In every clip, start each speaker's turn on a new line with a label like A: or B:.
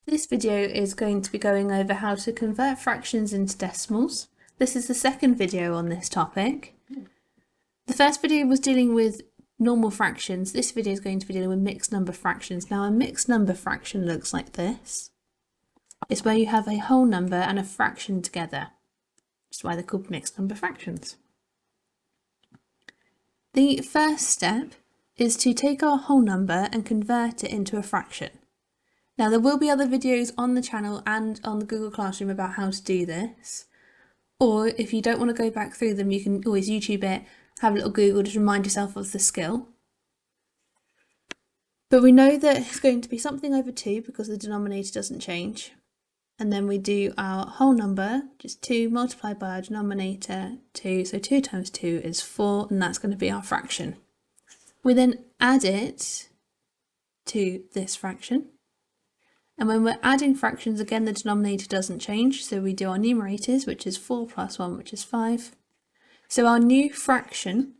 A: This video is going to be going over how to convert fractions into decimals. This is the second video on this topic. The first video was dealing with normal fractions. This video is going to be dealing with mixed number fractions. Now, a mixed number fraction looks like this. It's where you have a whole number and a fraction together. That's why they're called mixed number fractions. The first step is to take our whole number and convert it into a fraction. Now, there will be other videos on the channel and on the Google Classroom about how to do this. Or if you don't want to go back through them, you can always YouTube it, have a little Google, just remind yourself of the skill. But we know that it's going to be something over 2 because the denominator doesn't change. And then we do our whole number, just 2 multiplied by our denominator, 2. So 2 times 2 is 4, and that's going to be our fraction. We then add it to this fraction. And when we're adding fractions, again, the denominator doesn't change. So we do our numerators, which is 4 plus 1, which is 5. So our new fraction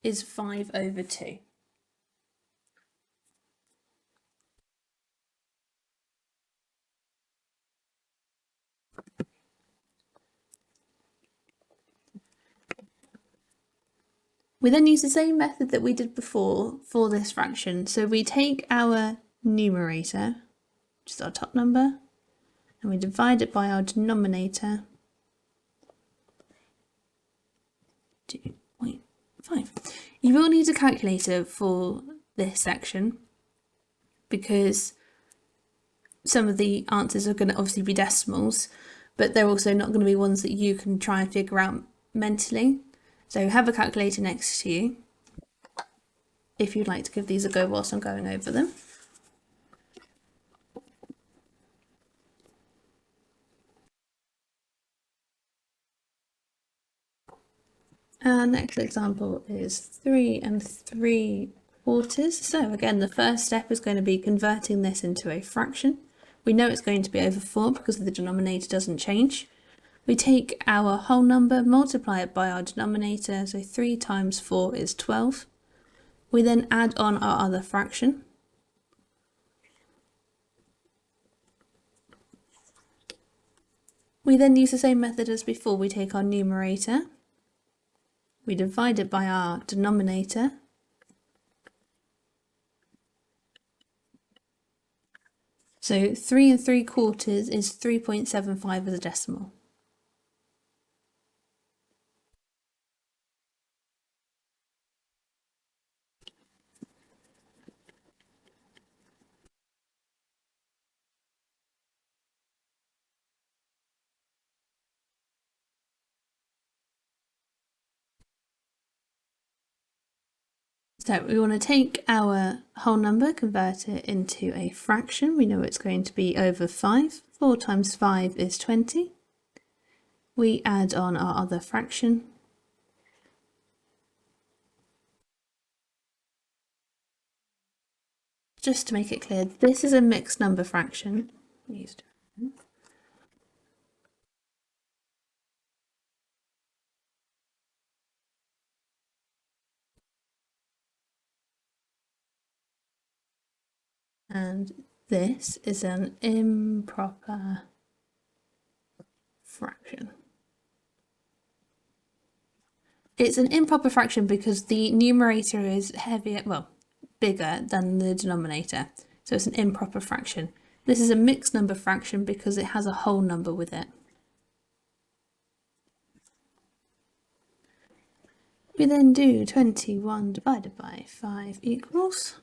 A: is 5 over 2. We then use the same method that we did before for this fraction. So we take our numerator, which is our top number, and we divide it by our denominator, 2.5. You will need a calculator for this section because some of the answers are going to obviously be decimals, but they're also not going to be ones that you can try and figure out mentally. So have a calculator next to you if you'd like to give these a go whilst I'm going over them. Our next example is 3 3/4. So again, the first step is going to be converting this into a fraction. We know it's going to be over 4 because the denominator doesn't change. We take our whole number, multiply it by our denominator, so 3 times 4 is 12. We then add on our other fraction. We then use the same method as before. We take our numerator, we divide it by our denominator, so 3 3/4 is 3.75 as a decimal. So we want to take our whole number, convert it into a fraction. We know it's going to be over 5. 4 times 5 is 20. We add on our other fraction. Just to make it clear, this is a mixed number fraction. And this is an improper fraction. It's an improper fraction because the numerator is heavier, well, bigger than the denominator. So it's an improper fraction. This is a mixed number fraction because it has a whole number with it. We then do 21 divided by 5 equals .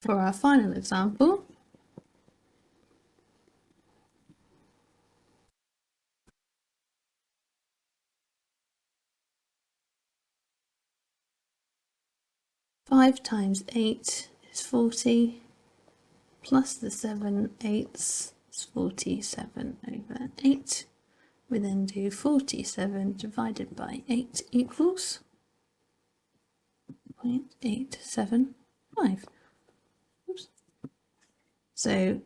A: For our final example, five times 8 is 40, plus the 7/8 is 47 over 8. We then do 47 divided by 8 equals 0.875. Oops. So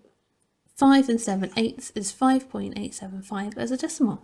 A: 5 7/8 is 5.875 as a decimal.